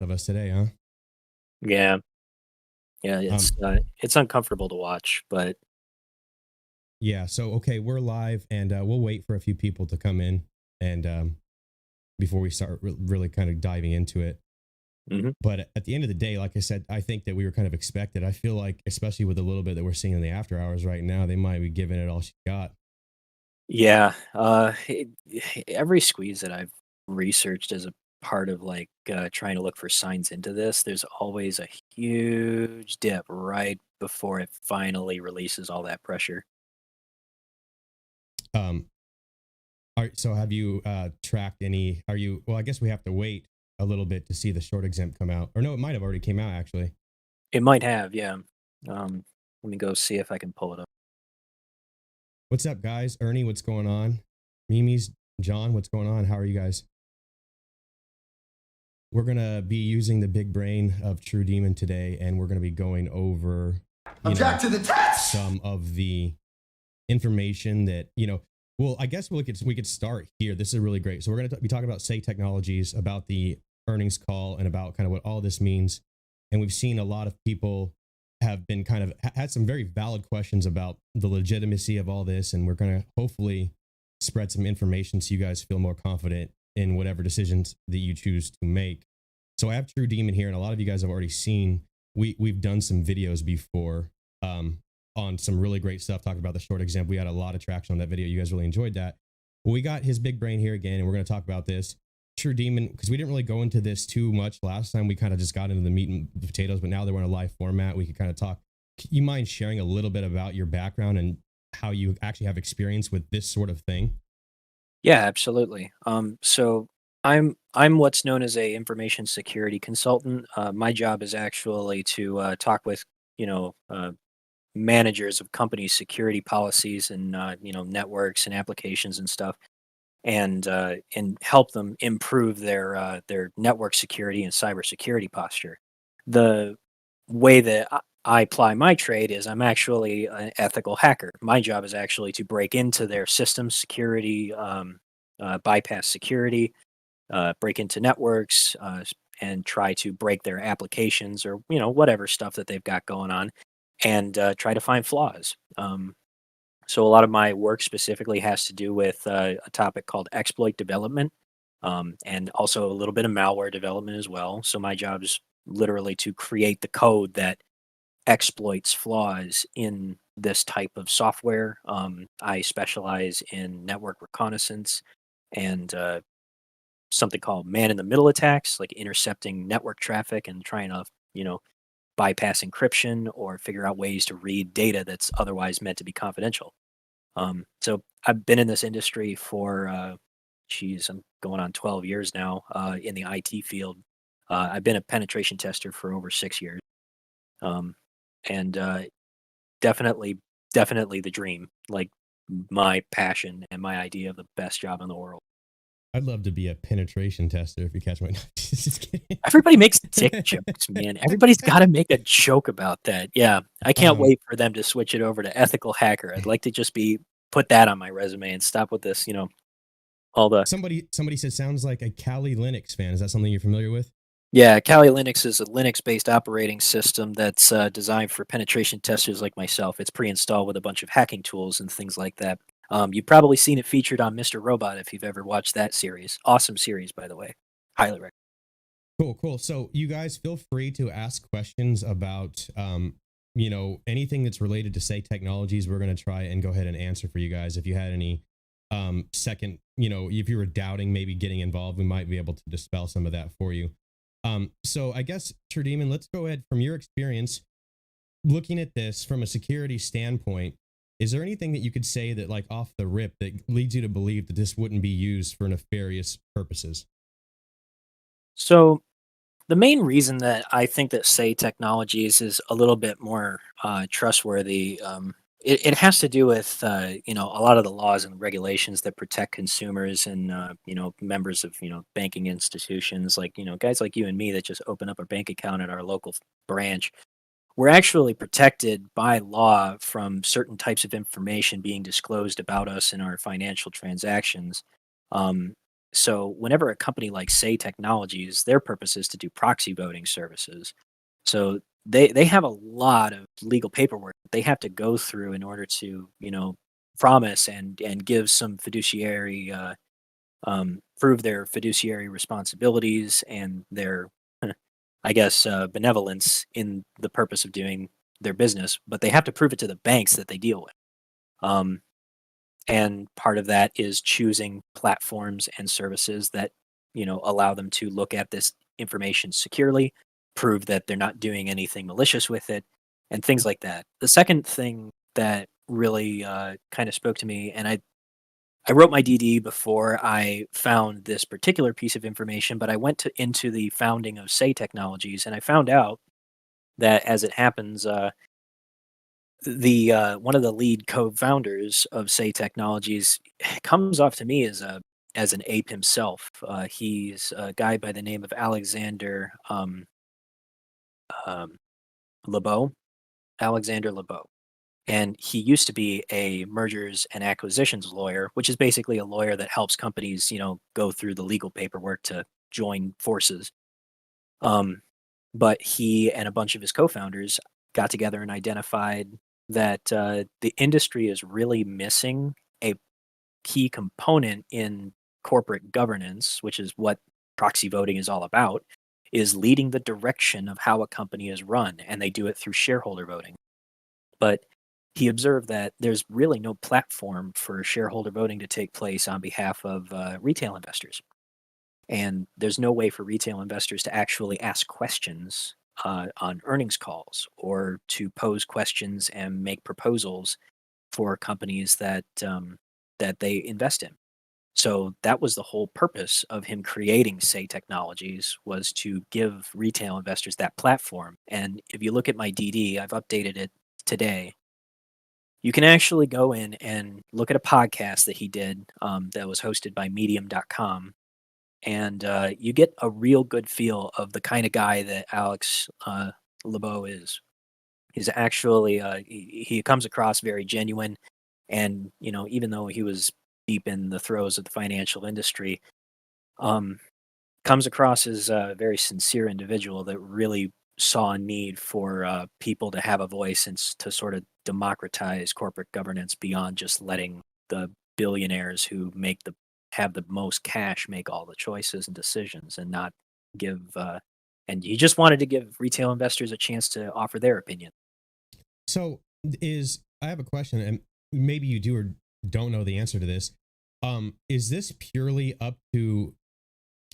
of us today, huh? Yeah, yeah, Um, it's uncomfortable to watch, but yeah. So okay, we're live, and we'll wait for a few people to come in, and before we start really kind of diving into it. mhm. But at the end of the day, like I said, I think that we were kind of expected. I feel like, especially with a little bit that we're seeing in the after hours right now, they might be giving it all she got. Yeah, every squeeze that I've researched as a part of, trying to look for signs into this, there's always a huge dip right before it finally releases all that pressure. Um, so have you tracked any? Are you? Well, I guess we have to wait a little bit to see the short exempt come out, or no, it might have already came out actually. It might have, yeah. Um, Let me go see if I can pull it up. What's up, guys? Ernie, what's going on? Mimi's, John, what's going on? How are you guys? We're gonna be using the big brain of True Demon today, and we're gonna be going over, Object to the test. some of the information that Well, I guess we could start here. This is really great. So we're gonna be talking about Say Technologies, about the earnings call, and about kind of what all this means. And we've seen a lot of people have been kind of had some very valid questions about the legitimacy of all this, and we're gonna hopefully spread some information so you guys feel more confident in whatever decisions that you choose to make. So I have True Demon here, and a lot of you guys have already seen. We've done some videos before on some really great stuff talking about the short exempt. We had a lot of traction on that video. You guys really enjoyed that. Well, we got his big brain here again, and we're going to talk about this. True Demon, because we didn't really go into this too much last time. We kind of just got into the meat and the potatoes, but now that we're in a live format, we could kind of talk. You mind sharing a little bit about your background and how you actually have experience with this sort of thing? Yeah, absolutely. So I'm what's known as a information security consultant. My job is actually to talk with you know uh, managers of companies' security policies and networks and applications and stuff, and help them improve their network security and cybersecurity posture. The way that I apply my trade is I'm actually an ethical hacker. My job is actually to break into their system security, bypass security, break into networks, and try to break their applications or whatever stuff that they've got going on, and try to find flaws. So a lot of my work specifically has to do with a topic called exploit development, and also a little bit of malware development as well. So my job is literally to create the code that exploits flaws in this type of software. I specialize in network reconnaissance and something called man in the middle attacks, like intercepting network traffic and trying to, you know, bypass encryption or figure out ways to read data that's otherwise meant to be confidential. So I've been in this industry for, I'm going on 12 years now in the IT field. I've been a penetration tester for over 6 years. Um, and definitely, definitely the dream, like my passion and my idea of the best job in the world. I'd love to be a penetration tester if you catch my. Just kidding. Everybody makes dick jokes, man. Everybody's got to make a joke about that. Yeah, I can't um, wait for them to switch it over to ethical hacker. I'd like to just be put that on my resume and stop with this. All the somebody said sounds like a Kali Linux fan. Is that something you're familiar with? Yeah, Kali Linux is a Linux-based operating system that's designed for penetration testers like myself. It's pre-installed with a bunch of hacking tools and things like that. You've probably seen it featured on Mr. Robot if you've ever watched that series. Awesome series, by the way. Highly recommend. Cool, cool. So you guys feel free to ask questions about anything that's related to Say Technologies. We're going to try and go ahead and answer for you guys. If you had any second, if you were doubting maybe getting involved, we might be able to dispel some of that for you. So I guess, True Demon, let's go ahead from your experience looking at this from a security standpoint. Is there anything that you could say that, like off the rip, that leads you to believe that this wouldn't be used for nefarious purposes? So the main reason that I think that Say Technologies is a little bit more trustworthy, it has to do with a lot of the laws and regulations that protect consumers and members of banking institutions, like guys like you and me that just open up a bank account at our local branch. We're actually protected by law from certain types of information being disclosed about us in our financial transactions. Um, So whenever a company like Say Technologies, their purpose is to do proxy voting services. So they have a lot of legal paperwork that they have to go through in order to, promise and give some fiduciary prove their fiduciary responsibilities and their, I guess, benevolence in the purpose of doing their business, but they have to prove it to the banks that they deal with. Um, and part of that is choosing platforms and services that, allow them to look at this information securely, prove that they're not doing anything malicious with it, and things like that. The second thing that really kind of spoke to me, and I wrote my DD before I found this particular piece of information, but I went into the founding of Say Technologies, and I found out that, as it happens, the one of the lead co-founders of Say Technologies comes off to me as an ape himself. He's a guy by the name of Alexander um, LeBeau. Alexander LeBeau. And he used to be a mergers and acquisitions lawyer, which is basically a lawyer that helps companies, go through the legal paperwork to join forces. Um, but he and a bunch of his co-founders got together and identified that the industry is really missing a key component in corporate governance, which is what proxy voting is all about, is leading the direction of how a company is run, and they do it through shareholder voting. But he observed that there's really no platform for shareholder voting to take place on behalf of retail investors. And there's no way for retail investors to actually ask questions on earnings calls or to pose questions and make proposals for companies that they invest in. So that was the whole purpose of him creating Say Technologies, was to give retail investors that platform. And if you look at my DD, I've updated it today. You can actually go in and look at a podcast that he did that was hosted by medium.com. And you get a real good feel of the kind of guy that Alex LeBeau is. He's actually, he comes across very genuine. And, even though he was deep in the throes of the financial industry, um, comes across as a very sincere individual that really saw a need for people to have a voice and to sort of democratize corporate governance beyond just letting the billionaires who have the most cash make all the choices and decisions, and not give and he just wanted to give retail investors a chance to offer their opinion. So I have a question, and maybe you do or don't know the answer to this. Is this purely up to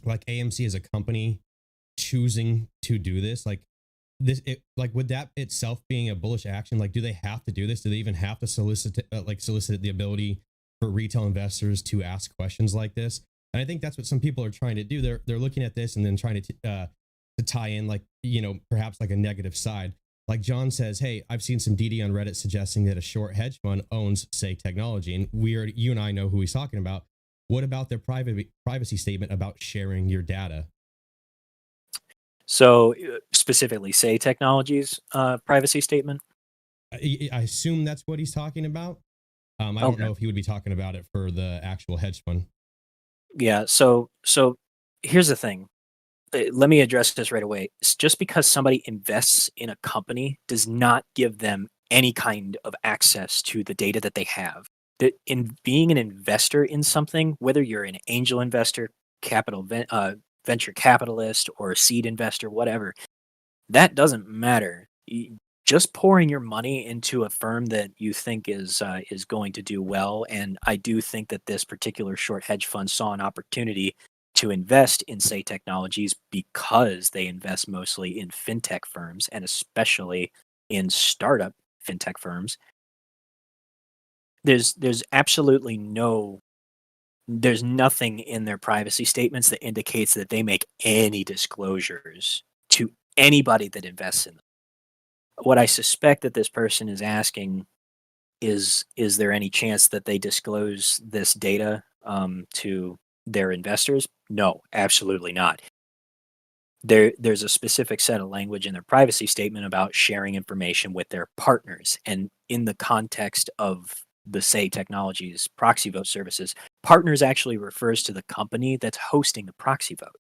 like AMC as a company choosing to do this? Like would that itself being a bullish action? Like, do they have to do this? Do they even have to solicit the ability for retail investors to ask questions like this? And I think that's what some people are trying to do. They're looking at this and then trying to tie in, like, perhaps like a negative side. Like John says, hey, I've seen some DD on Reddit suggesting that a short hedge fund owns Say Technology, and you and I know who he's talking about. What about their privacy statement about sharing your data? So specifically, Say Technologies privacy statement. I assume that's what he's talking about. I don't know if he would be talking about it for the actual hedge fund. Yeah. So here's the thing. Let me address this right away. Just because somebody invests in a company does not give them any kind of access to the data that they have. That in being an investor in something, whether you're an angel investor, venture capitalist, or a seed investor, whatever, that doesn't matter. Just pouring your money into a firm that you think is going to do well, and I do think that this particular short hedge fund saw an opportunity to invest in Say Technologies because they invest mostly in fintech firms, and especially in startup fintech firms. There's absolutely there's nothing in their privacy statements that indicates that they make any disclosures to anybody that invests in them. What I suspect that this person is asking is there any chance that they disclose this data to their investors? No, absolutely not. There's a specific set of language in their privacy statement about sharing information with their partners. And in the context of the Say Technologies proxy vote services, partners actually refers to the company that's hosting the proxy vote.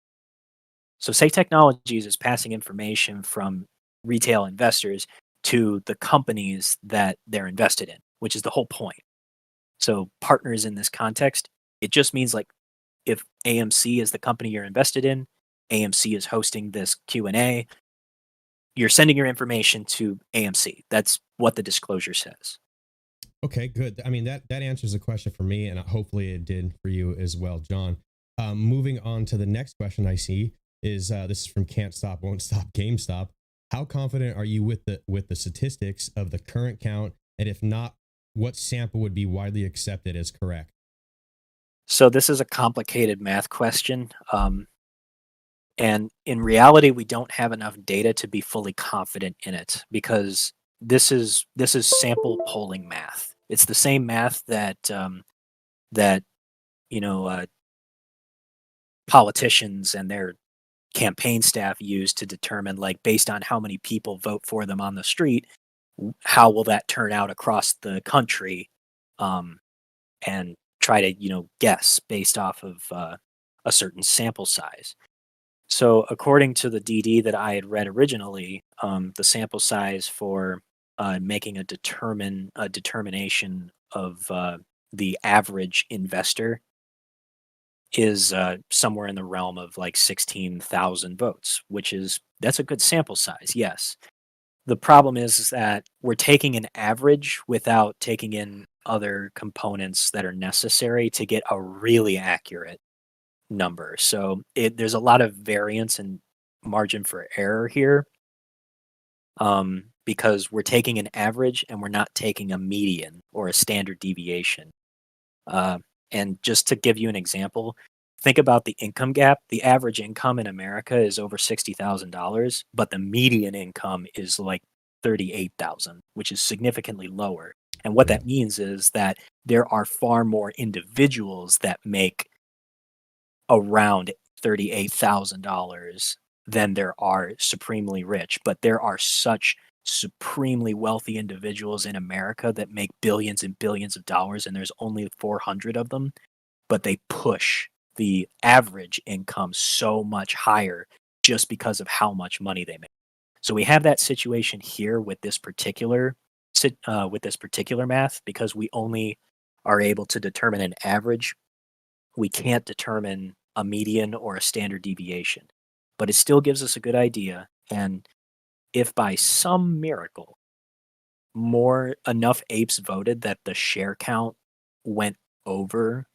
So Say Technologies is passing information from retail investors to the companies that they're invested in, which is the whole point. So partners in this context, it just means like if AMC is the company you're invested in, AMC is hosting this Q&A, you're sending your information to AMC. That's what the disclosure says. Okay, good. I mean, that answers the question for me, and hopefully it did for you as well, John. Moving on to the next question I see is this is from Can't Stop, Won't Stop, GameStop. How confident are you with the statistics of the current count, and if not, what sample would be widely accepted as correct? So this is a complicated math question. And in reality, we don't have enough data to be fully confident in it because this is sample polling math. It's the same math that you know politicians and their campaign staff use to determine, like, based on how many people vote for them on the street, how will that turn out across the country, um, and try to guess based off of a certain sample size. So according to the DD that I had read originally, the sample size for making a determination of the average investor is somewhere in the realm of like 16,000 votes, that's a good sample size, yes. The problem is that we're taking an average without taking in other components that are necessary to get a really accurate number. So there's a lot of variance and margin for error here, because we're taking an average and we're not taking a median or a standard deviation. And just to give you an example, think about the income gap. The average income in America is over $60,000, but the median income is like 38,000, which is significantly lower. And what that means is that there are far more individuals that make around $38,000 than there are supremely rich. But there are such supremely wealthy individuals in America that make billions and billions of dollars, and there's only 400 of them, but they push the average income so much higher just because of how much money they make. So we have that situation here with this particular math, because we only are able to determine an average. We can't determine a median or a standard deviation, but it still gives us a good idea. And if by some miracle enough apes voted that the share count went over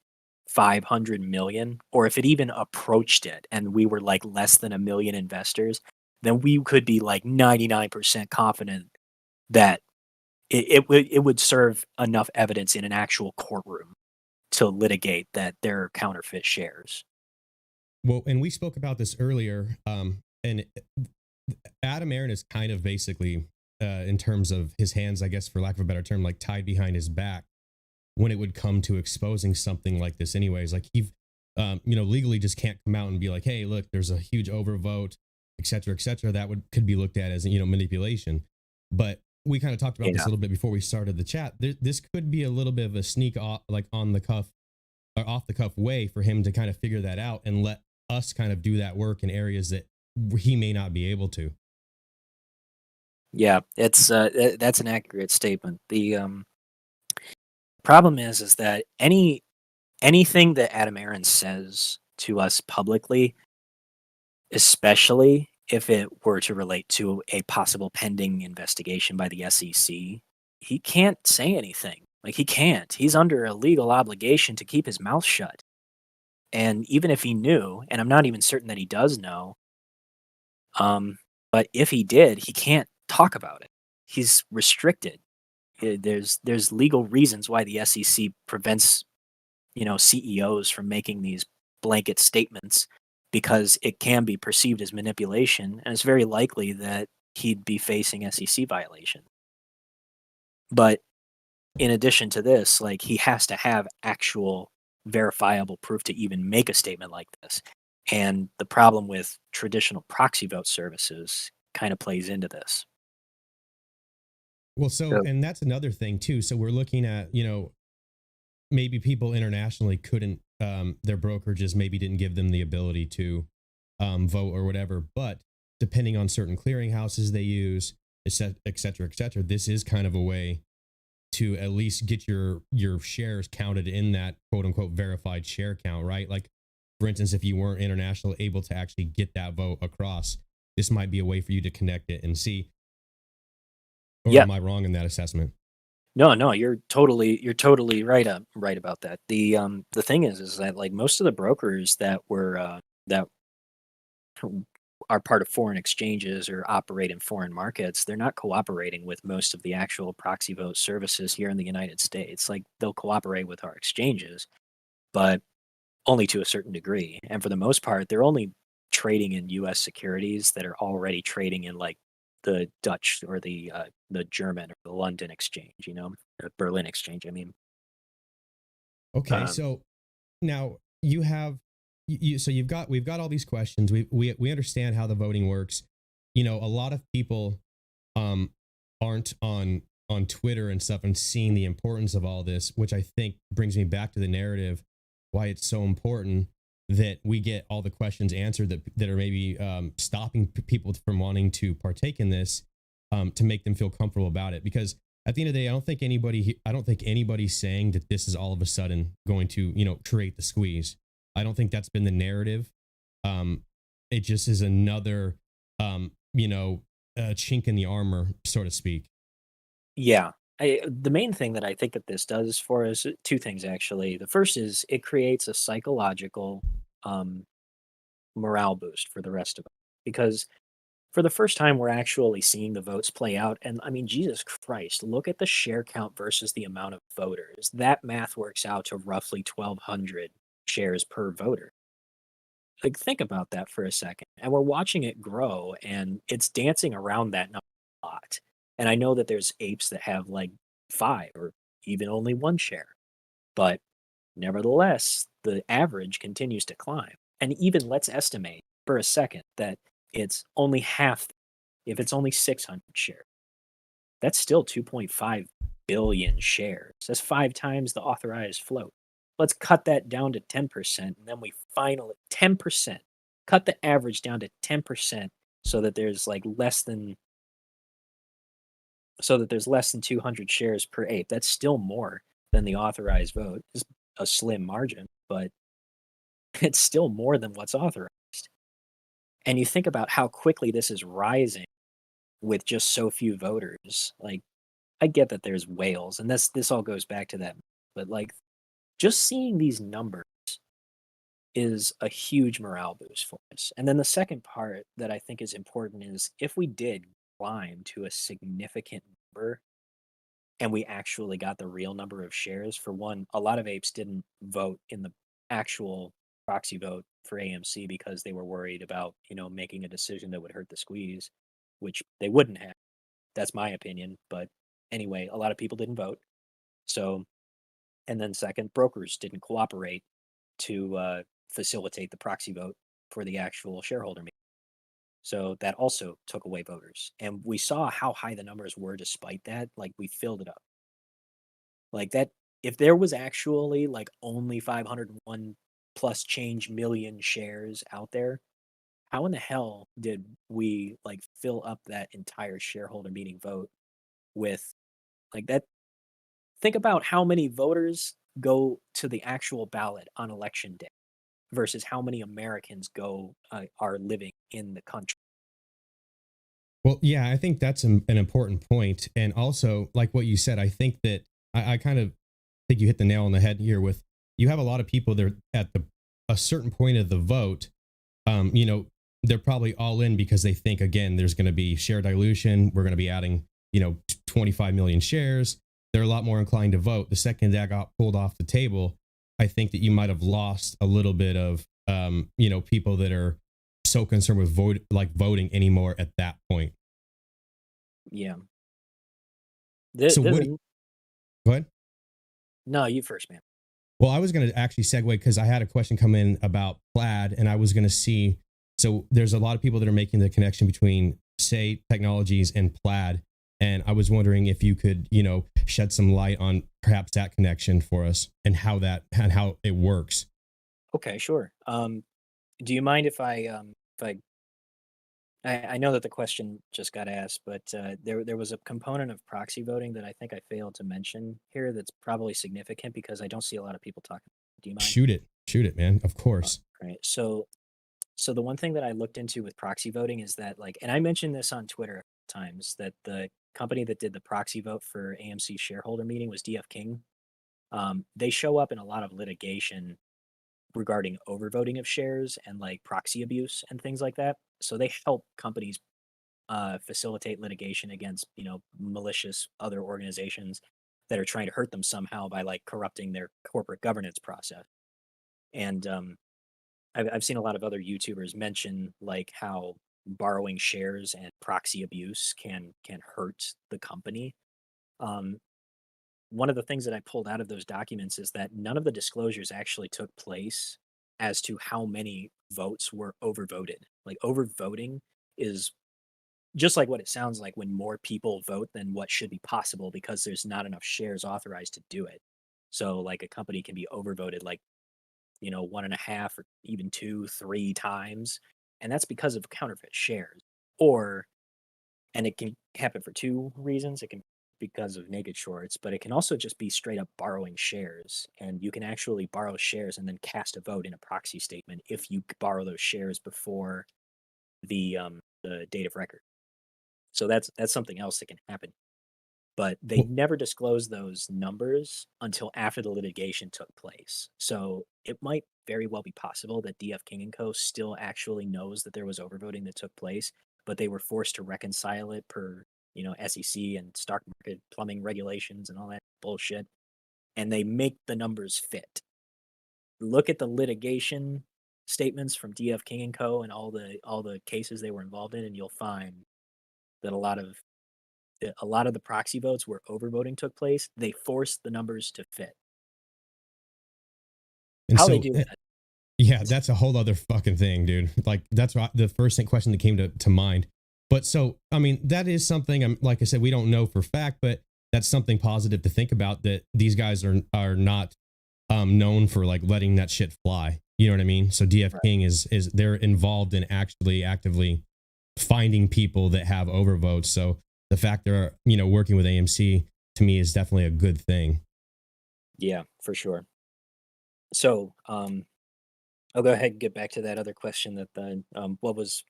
500 million, or if it even approached it and we were like less than 1 million investors, then we could be like 99% confident that it would serve enough evidence in an actual courtroom to litigate that they're counterfeit shares. Well, and we spoke about this earlier, and Adam Aaron is kind of basically, in terms of his hands, I guess, for lack of a better term, like tied behind his back when it would come to exposing something like this. Anyways, like he, legally just can't come out and be like, "Hey, look, there's a huge overvote, et cetera, et cetera." That could be looked at as manipulation. But we kind of talked about this a little bit before we started the chat. This could be a little bit of a sneak off, like on the cuff or off the cuff way for him to kind of figure that out and let us kind of do that work in areas that he may not be able to. Yeah, it's that's an accurate statement. The problem is that anything that Adam Aaron says to us publicly, especially if it were to relate to a possible pending investigation by the SEC, he can't say anything. Like, he can't. He's under a legal obligation to keep his mouth shut. And even if he knew, and I'm not even certain that he does know, but if he did, he can't talk about it. He's restricted. There's legal reasons why the SEC prevents CEOs from making these blanket statements, because it can be perceived as manipulation, and it's very likely that he'd be facing SEC violation. But in addition to this, like, he has to have actual verifiable proof to even make a statement like this. And the problem with traditional proxy vote services kind of plays into this. Well, so, and that's another thing too. So we're looking at, maybe people internationally couldn't, their brokerages maybe didn't give them the ability to vote or whatever. But depending on certain clearinghouses they use, et cetera, et cetera, this is kind of a way to at least get your shares counted in that quote unquote verified share count, right? Like, for instance, if you weren't international able to actually get that vote across, this might be a way for you to connect it and see. Or am I wrong in that assessment? No, you're totally right right about that. The thing is that like most of the brokers that were that are part of foreign exchanges or operate in foreign markets, they're not cooperating with most of the actual proxy vote services here in the United States. Like they'll cooperate with our exchanges, but only to a certain degree. And for the most part, they're only trading in US securities that are already trading in like the Dutch or the German or the London exchange, or Berlin exchange. I mean, Okay, so now you have so we've got all these questions. We understand how the voting works. A lot of people aren't on Twitter and stuff and seeing the importance of all this, which I think brings me back to the narrative, why it's so important that we get all the questions answered that are maybe stopping people from wanting to partake in this, to make them feel comfortable about it. Because at the end of the day, I don't think anybody's saying that this is all of a sudden going to, create the squeeze. I don't think that's been the narrative. It just is another, chink in the armor, so to speak. Yeah. The main thing that I think that this does for us, two things actually. The first is it creates a psychological morale boost for the rest of us, because for the first time we're actually seeing the votes play out. And I mean, Jesus Christ, look at the share count versus the amount of voters. That math works out to roughly 1,200 shares per voter. Like, think about that for a second. And we're watching it grow, and it's dancing around that number a lot. And I know that there's apes that have like 5 or even only 1 share, but nevertheless, the average continues to climb. And even let's estimate for a second that it's only half. If it's only 600 shares, that's still 2.5 billion shares. That's 5 times the authorized float. Let's cut that down to 10%, and then we finally 10%. Cut the average down to 10% so that there's less than 200 shares per ape. That's still more than the authorized vote. It's a slim margin, but it's still more than what's authorized. And you think about how quickly this is rising with just so few voters. Like, I get that there's whales, and this all goes back to that, but just seeing these numbers is a huge morale boost for us. And then the second part that I think is important is if we did climb to a significant number and we actually got the real number of shares, for one, a lot of apes didn't vote in the actual proxy vote for AMC because they were worried about, making a decision that would hurt the squeeze, which they wouldn't have. That's my opinion. But anyway, a lot of people didn't vote. So, and then second, brokers didn't cooperate to facilitate the proxy vote for the actual shareholder meeting. So that also took away voters. And we saw how high the numbers were despite that. Like, we filled it up. Like that, if there was actually only 501 plus change million shares out there, how in the hell did we fill up that entire shareholder meeting vote with that? Think about how many voters go to the actual ballot on election day versus how many Americans are living in the country. Well, yeah, I think that's an important point. And also, like what you said, I think that I kind of think you hit the nail on the head here with, you have a lot of people that are at a certain point of the vote, they're probably all in because they think, again, there's going to be share dilution. We're going to be adding, 25 million shares. They're a lot more inclined to vote. The second that got pulled off the table, I think that you might have lost a little bit of, people that are so concerned with voting anymore at that point. Yeah. So go ahead. No, you first, man. Well, I was going to actually segue because I had a question come in about Plaid, and I was going to see. So there's a lot of people that are making the connection between Say Technologies and Plaid. And I was wondering if you could, shed some light on perhaps that connection for us and how it works. Okay, sure. Do you mind if I know that the question just got asked, but there was a component of proxy voting that I think I failed to mention here that's probably significant because I don't see a lot of people talking. Do you mind? Shoot it, man. Of course. Right. So the one thing that I looked into with proxy voting is that and I mentioned this on Twitter at times, that the company that did the proxy vote for AMC shareholder meeting was DF King. They show up in a lot of litigation regarding overvoting of shares and proxy abuse and things like that. So they help companies facilitate litigation against malicious other organizations that are trying to hurt them somehow by corrupting their corporate governance process. And I've seen a lot of other YouTubers mention how borrowing shares and proxy abuse can hurt the company. Um, One of the things that I pulled out of those documents is that none of the disclosures actually took place as to how many votes were overvoted. Overvoting is just like what it sounds like when more people vote than what should be possible because there's not enough shares authorized to do it. So a company can be overvoted 1.5 or even 2, 3 times. And that's because of counterfeit shares. And it can happen for two reasons. It can because of naked shorts, but it can also just be straight up borrowing shares. And you can actually borrow shares and then cast a vote in a proxy statement if you borrow those shares before the date of record. So that's something else that can happen. But they never disclosed those numbers until after the litigation took place. So it might very well be possible that DF King and Co. still actually knows that there was overvoting that took place, but they were forced to reconcile it per, SEC and stock market plumbing regulations and all that bullshit. And they make the numbers fit. Look at the litigation statements from DF King and Co. and all the cases they were involved in, and you'll find that a lot of the proxy votes where overvoting took place, they forced the numbers to fit. And How so, they do that? yeah, that's a whole other fucking thing, dude. That's the first question that came to mind. But so, I mean, that is something, like I said, we don't know for fact, but that's something positive to think about, that these guys are not known for letting that shit fly. You know what I mean? So DF Right. King is they're involved in actually actively finding people that have overvotes. So the fact they're, working with AMC, to me, is definitely a good thing. Yeah, for sure. So, I'll go ahead and get back to that other question that what was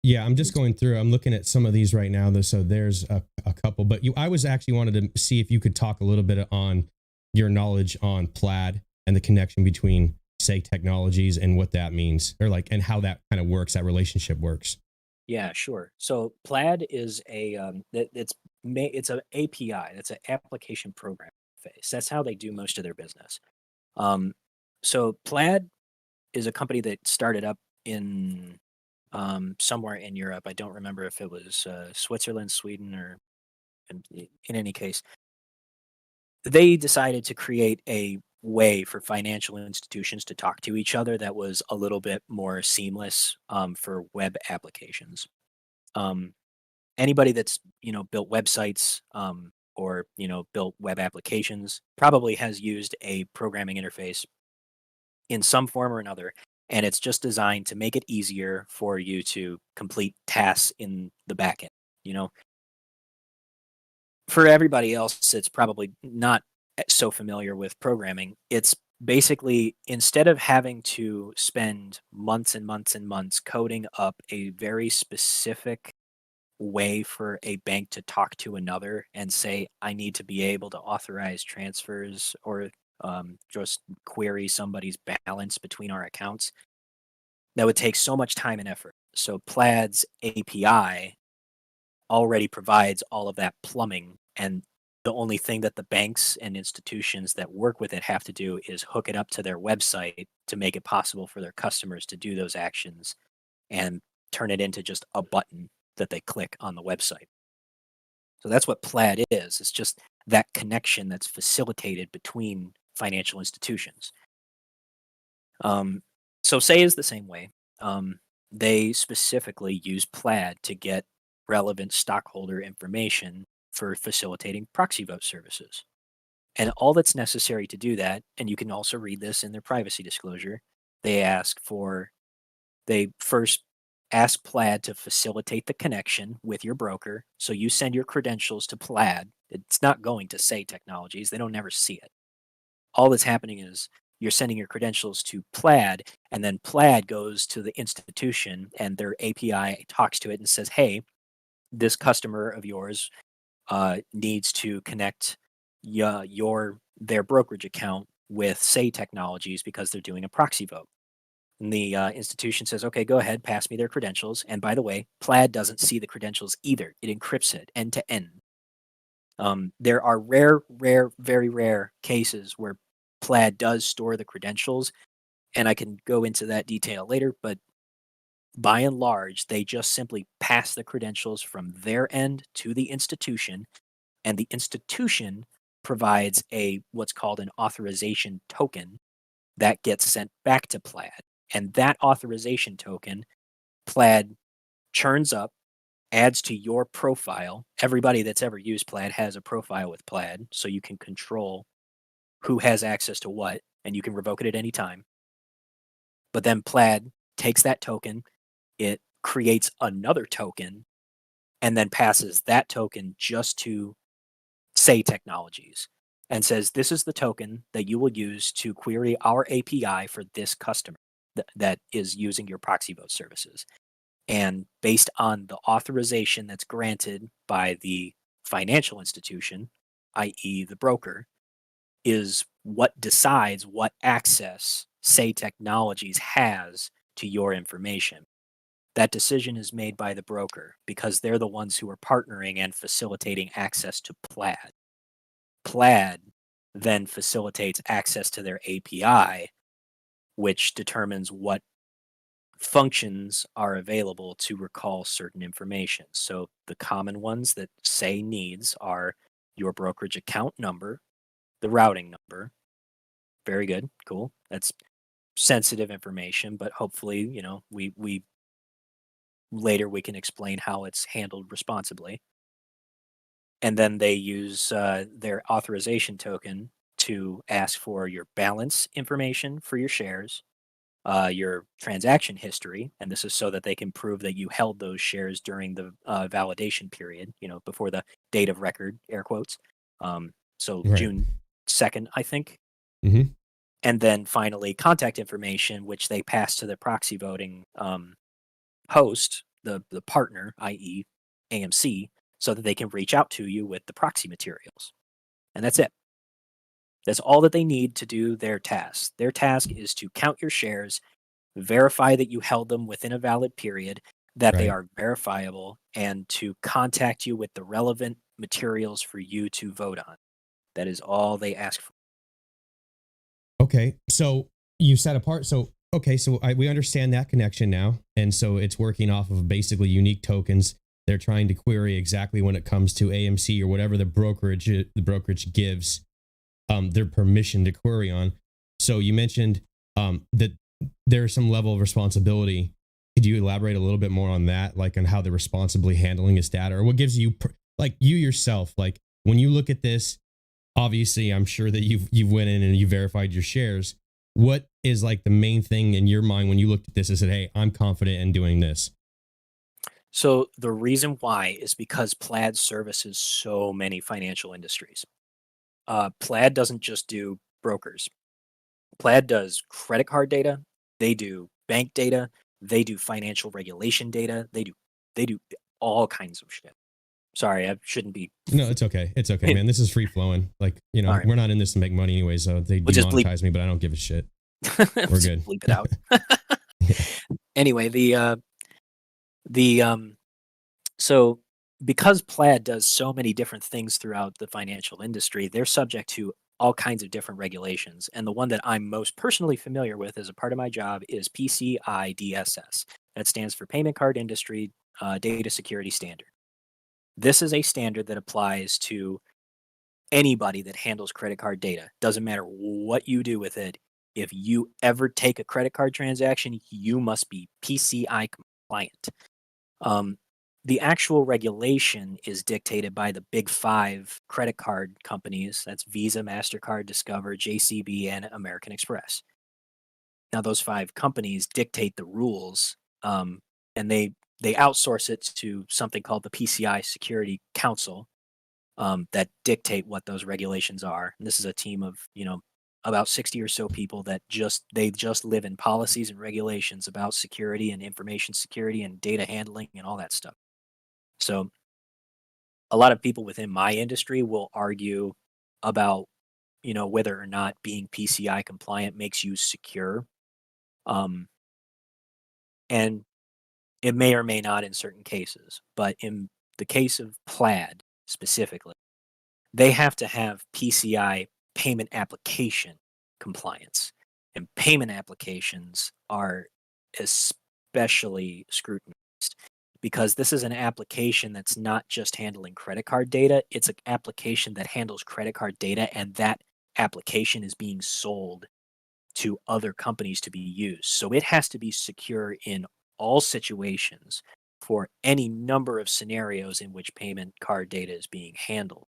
Yeah, I'm just going through. I'm looking at some of these right now, though. So there's a couple, but I was actually wanted to see if you could talk a little bit on your knowledge on Plaid and the connection between, say, technologies and what that means, or and how that kind of works, that relationship works. Yeah, sure. So Plaid is it's an API. That's an application program interface. That's how they do most of their business. So Plaid is a company that started up in somewhere in Europe. I don't remember if it was Switzerland, Sweden, or in any case, they decided to create a way for financial institutions to talk to each other that was a little bit more seamless for web applications. Um, Anybody that's built websites or built web applications probably has used a programming interface in some form or another, and it's just designed to make it easier for you to complete tasks in the backend. You know, for everybody else that's probably not so familiar with programming, it's basically, instead of having to spend months and months and months coding up a very specific way for a bank to talk to another and say, I need to be able to authorize transfers or just query somebody's balance between our accounts, that would take so much time and effort. So Plaid's API already provides all of that plumbing, and the only thing that the banks and institutions that work with it have to do is hook it up to their website to make it possible for their customers to do those actions and turn it into just a button that they click on the website. So that's what Plaid is. It's just that connection that's facilitated between financial institutions. So Say is the same way. They specifically use Plaid to get relevant stockholder information for facilitating proxy vote services. And all that's necessary to do that, and you can also read this in their privacy disclosure, they first ask Plaid to facilitate the connection with your broker. So you send your credentials to Plaid. It's not going to Say Technologies. They don't never see it. All that's happening is you're sending your credentials to Plaid, and then Plaid goes to the institution and their API talks to it and says, hey, this customer of yours needs to connect their brokerage account with Say Technologies because they're doing a proxy vote. And the institution says, okay, go ahead, pass me their credentials. And by the way, Plaid doesn't see the credentials either. It encrypts it end to end. There are very rare cases where Plaid does store the credentials, and I can go into that detail later, but by and large, they just simply pass the credentials from their end to the institution, and the institution provides what's called an authorization token that gets sent back to Plaid. And that authorization token, Plaid churns up, adds to your profile. Everybody that's ever used Plaid has a profile with Plaid, so you can control who has access to what, and you can revoke it at any time. But then Plaid takes that token, it creates another token, and then passes that token just to Say Technologies and says, this is the token that you will use to query our API for this customer that is using your proxy vote services. And based on the authorization that's granted by the financial institution, i.e. the broker, is what decides what access Say Technologies has to your information. That decision is made by the broker because they're the ones who are partnering and facilitating access to Plaid. Plaid then facilitates access to their API, which determines what functions are available to recall certain information. So the common ones that Say needs are your brokerage account number, the routing number. Very good, cool. That's sensitive information, but hopefully, we later we can explain how it's handled responsibly. And then they use their authorization token to ask for your balance information for your shares, your transaction history, and this is so that they can prove that you held those shares during the validation period, before the date of record, air quotes. So Right. June 2nd, I think. Mm-hmm. And then finally, contact information, which they pass to the proxy voting host, the partner, i.e. AMC, so that they can reach out to you with the proxy materials. And that's it. That's all that they need to do their task. Their task is to count your shares, verify that you held them within a valid period, that they Right. are verifiable, and to contact you with the relevant materials for you to vote on. That is all they ask for. Okay. So you set apart. So, okay. So we understand that connection now. And so it's working off of basically unique tokens. They're trying to query exactly when it comes to AMC or whatever the brokerage gives their permission to query on. So you mentioned that there's some level of responsibility. Could you elaborate a little bit more on that, like on how they're responsibly handling this data, or what gives you, like you yourself, like when you look at this, obviously I'm sure that you've went in and you verified your shares. What is like the main thing in your mind when you looked at this and said, hey, I'm confident in doing this? So the reason why is because Plaid services so many financial industries. Plaid doesn't just do brokers. Plaid does credit card data. They do bank data. They do financial regulation data. They do all kinds of shit. Sorry, I shouldn't be. No, it's okay. It's okay, man. This is free flowing. Like, All right. we're not in this to make money anyway, so they We'll just demonetize me, but I don't give a shit. We're good. Bleep it out. Yeah. Anyway, so because Plaid does so many different things throughout the financial industry, they're subject to all kinds of different regulations. And the one that I'm most personally familiar with as a part of my job is PCI DSS. That stands for Payment Card Industry Data Security Standard. This is a standard that applies to anybody that handles credit card data. Doesn't matter what you do with it. If you ever take a credit card transaction, you must be PCI compliant. the actual regulation is dictated by the big five credit card companies. That's Visa, MasterCard, Discover, JCB, and American Express. Now, those five companies dictate the rules, and they outsource it to something called the PCI Security Council, that dictate what those regulations are. And this is a team of about 60 or so people that just live in policies and regulations about security and information security and data handling and all that stuff. So a lot of people within my industry will argue about whether or not being PCI compliant makes you secure, um, and it may or may not in certain cases. But in the case of Plaid specifically, they have to have PCI payment application compliance, and payment applications are especially scrutinized because this is an application that's not just handling credit card data, it's an application that handles credit card data, and that application is being sold to other companies to be used. So it has to be secure in all situations for any number of scenarios in which payment card data is being handled.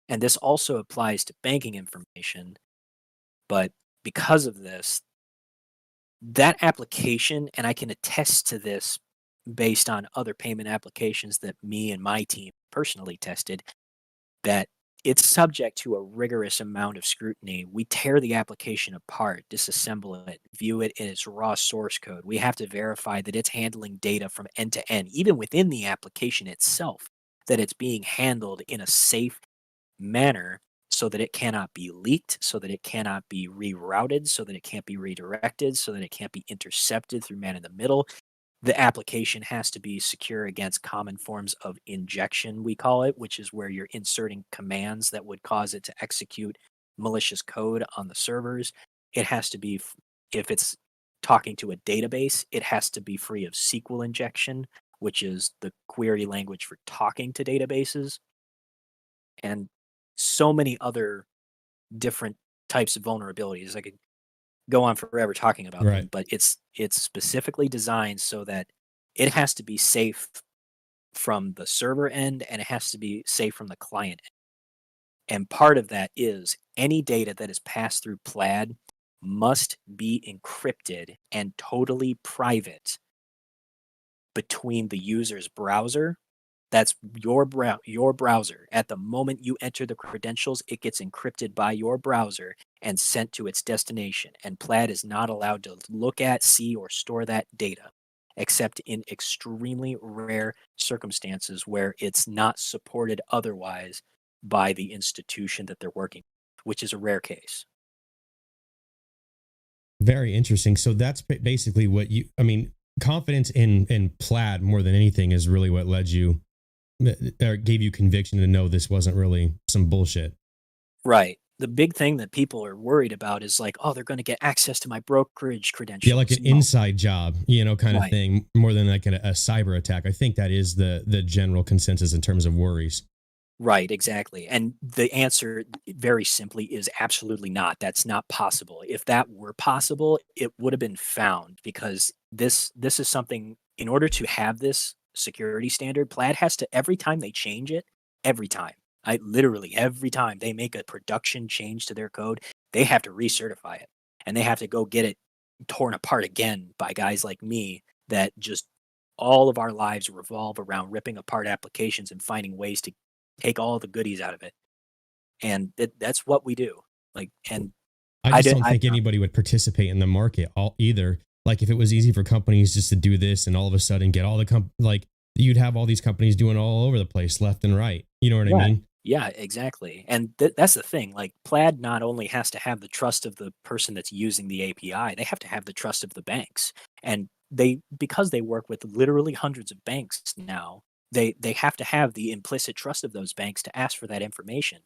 And this also applies to banking information, but because of this, that application, and I can attest to this based on other payment applications that me and my team personally tested, that it's subject to a rigorous amount of scrutiny. We tear the application apart, disassemble it, view it in its raw source code. We have to verify that it's handling data from end to end, even within the application itself, that it's being handled in a safe manner so that it cannot be leaked, so that it cannot be rerouted, so that it can't be redirected, so that it can't be intercepted through man in the middle. The application has to be secure against common forms of injection, we call it, which is where you're inserting commands that would cause it to execute malicious code on the servers. It has to be, if it's talking to a database, it has to be free of SQL injection, which is the query language for talking to databases, and so many other different types of vulnerabilities. I could go on forever talking about them, but it's specifically designed so that it has to be safe from the server end and it has to be safe from the client end. And part of that is any data that is passed through Plaid must be encrypted and totally private between the user's browser. That's your browser. At the moment you enter the credentials, it gets encrypted by your browser and sent to its destination. And Plaid is not allowed to look at, see, or store that data, except in extremely rare circumstances where it's not supported otherwise by the institution that they're working with, which is a rare case. Very interesting. So that's basically what confidence in Plaid more than anything is really what led you, or gave you conviction to know this wasn't really some bullshit. Right. The big thing that people are worried about is like, oh, they're going to get access to my brokerage credentials. Yeah, like an inside job, kind of thing, more than like a cyber attack. I think that is the general consensus in terms of worries. Right, exactly. And the answer very simply is absolutely not. That's not possible. If that were possible, it would have been found, because this is something, in order to have this security standard, Plaid has to, every time they change it, every time they make a production change to their code, they have to recertify it. And they have to go get it torn apart again by guys like me that just, all of our lives revolve around ripping apart applications and finding ways to take all the goodies out of it. And that's what we do. And I just don't think anybody would participate in the market either. Like, if it was easy for companies just to do this and all of a sudden get all the you'd have all these companies doing all over the place, left and right. You know what I mean? Yeah, exactly. And that's the thing. Like, Plaid not only has to have the trust of the person that's using the API, they have to have the trust of the banks. And because they work with literally hundreds of banks now, they have to have the implicit trust of those banks to ask for that information.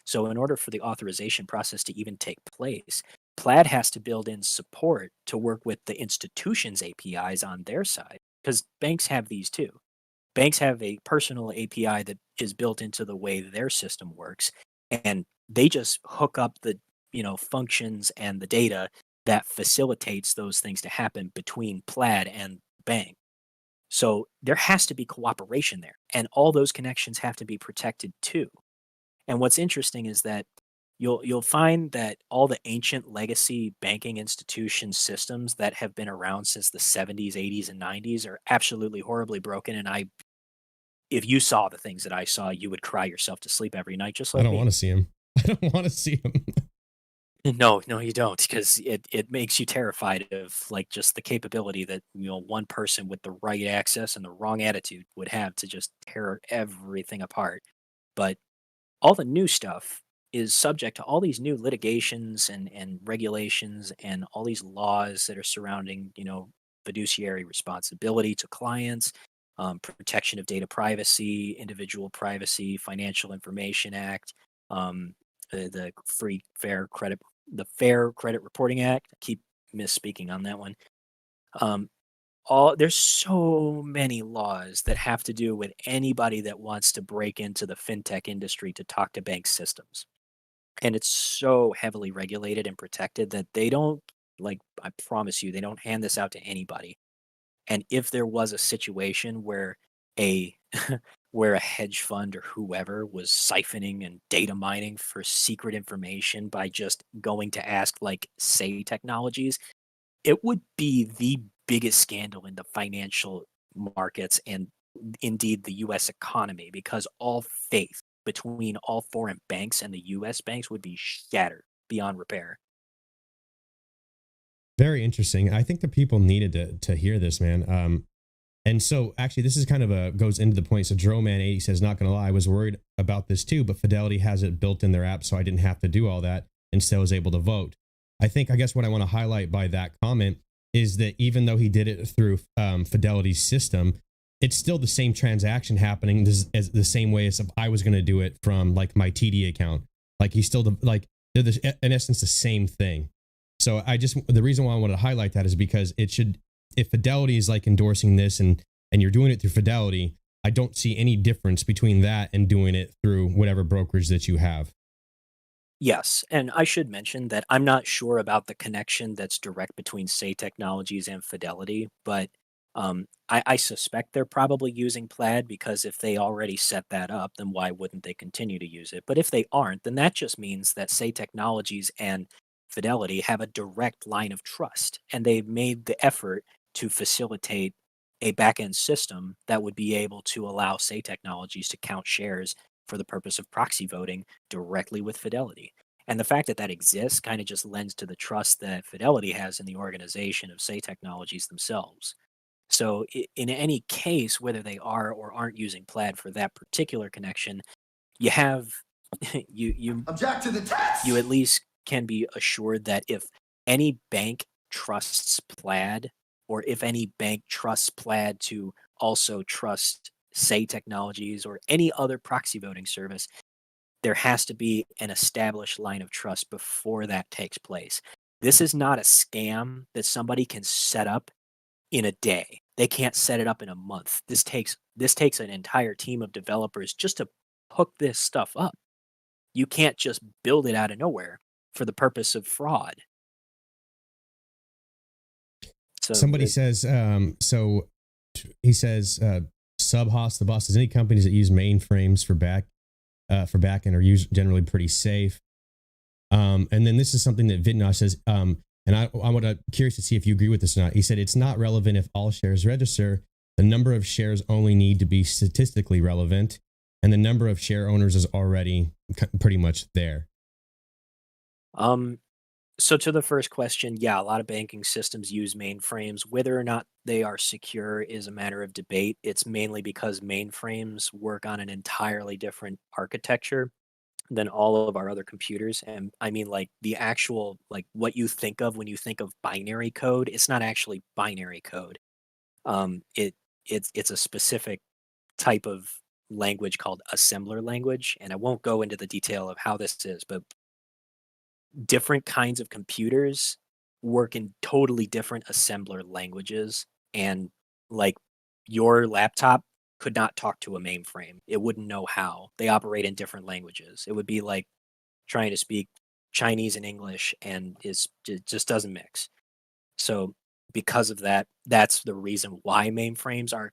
So in order for the authorization process to even take place, Plaid has to build in support to work with the institution's APIs on their side, because banks have these too. Banks have a personal API that is built into the way their system works, and they just hook up the functions and the data that facilitates those things to happen between Plaid and bank. So there has to be cooperation there, and all those connections have to be protected too. And what's interesting is that you'll find that all the ancient legacy banking institution systems that have been around since the 70s, 80s, and 90s are absolutely horribly broken. And if you saw the things that I saw, you would cry yourself to sleep every night, just I like don't me. want to see him. I don't want to see him. No, no, you don't, because it makes you terrified of like just the capability that one person with the right access and the wrong attitude would have to just tear everything apart. But all the new stuff is subject to all these new litigations and regulations and all these laws that are surrounding fiduciary responsibility to clients, protection of data privacy, individual privacy, Financial Information Act, um, the free fair credit the Fair Credit Reporting Act. I keep misspeaking on that one. Um, there's so many laws that have to do with anybody that wants to break into the fintech industry to talk to bank systems. And it's so heavily regulated and protected that they don't, like, I promise you, they don't hand this out to anybody. And if there was a situation where a where a hedge fund or whoever was siphoning and data mining for secret information by just going to ask like say technologies, it would be the biggest scandal in the financial markets and indeed the US economy, because all faith between all foreign banks and the US banks would be shattered beyond repair. Very interesting. I think the people needed to hear this, man. And so actually, this is kind of goes into the point. So Droman80 says, not going to lie, I was worried about this too, but Fidelity has it built in their app, so I didn't have to do all that and still was able to vote. I guess what I want to highlight by that comment is that even though he did it through Fidelity's system, it's still the same transaction happening as the same way as if I was going to do it from like my TD account. Like he's still they're in essence the same thing. So the reason why I wanted to highlight that is because if Fidelity is like endorsing this and you're doing it through Fidelity, I don't see any difference between that and doing it through whatever brokerage that you have. Yes, and I should mention that I'm not sure about the connection that's direct between Say Technologies and Fidelity, but I suspect they're probably using Plaid, because if they already set that up, then why wouldn't they continue to use it? But if they aren't, then that just means that Say Technologies and Fidelity have a direct line of trust, and they've made the effort to facilitate a backend system that would be able to allow Say Technologies to count shares for the purpose of proxy voting directly with Fidelity. And the fact that that exists kind of just lends to the trust that Fidelity has in the organization of Say Technologies themselves. So in any case, whether they are or aren't using Plaid for that particular connection, you have you Object to the test. you at least can be assured that if any bank trusts Plaid, or if any bank trusts Plaid to also trust Say Technologies or any other proxy voting service, there has to be an established line of trust before that takes place. This is not a scam that somebody can set up in a day. They can't set it up in a month. This takes an entire team of developers just to hook this stuff up. You can't just build it out of nowhere for the purpose of fraud. So Somebody says, he says, Subhost, the boss says, any companies that use mainframes for backend are generally pretty safe. And then this is something that Vidnosh says, and I'm curious to see if you agree with this or not. He said, it's not relevant if all shares register. The number of shares only need to be statistically relevant, and the number of share owners is already pretty much there. So to the first question, yeah, a lot of banking systems use mainframes. Whether or not they are secure is a matter of debate. It's mainly because mainframes work on an entirely different architecture than all of our other computers. And I mean, like the actual, like what you think of when you think of binary code, it's not actually binary code. It's a specific type of language called assembler language, and I won't go into the detail of how this is, but different kinds of computers work in totally different assembler languages, and like your laptop could not talk to a mainframe. It wouldn't know how. They operate in different languages. It would be like trying to speak Chinese and English, and it just doesn't mix. So because of that, that's the reason why mainframes are